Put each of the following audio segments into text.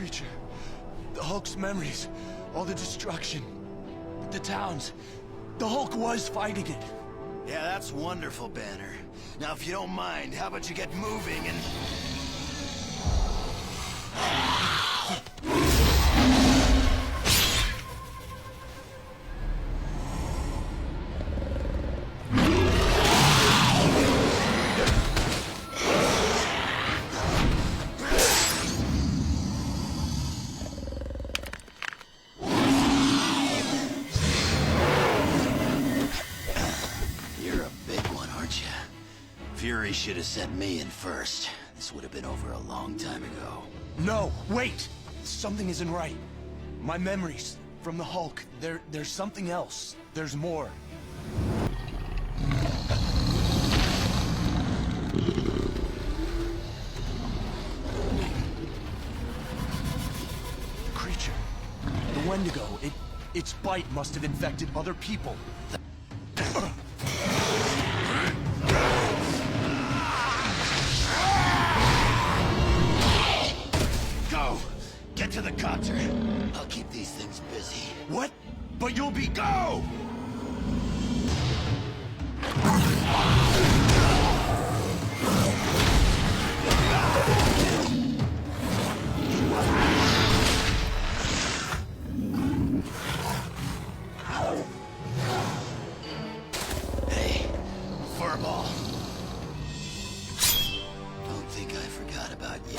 creature. The Hulk's memories. All the destruction. The towns. The Hulk was fighting it. Yeah, that's wonderful, Banner. Now, if you don't mind, how about you get moving and... Fury should have sent me in first. This would have been over a long time ago. No, wait! Something isn't right. My memories from the Hulk, there's something else. There's more. The creature, the Wendigo, its bite must have infected other people. Get to the copter. I'll keep these things busy. What? But you'll be... Go! Hey, furball. Don't think I forgot about you.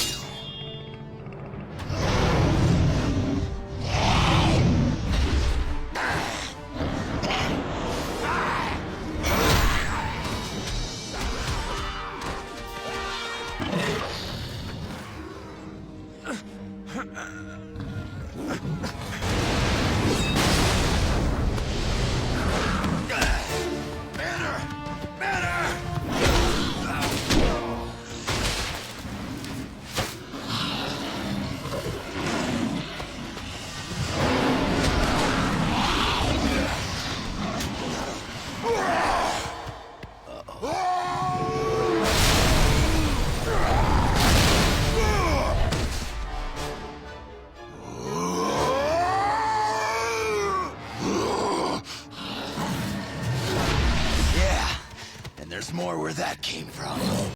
There's more where that came from.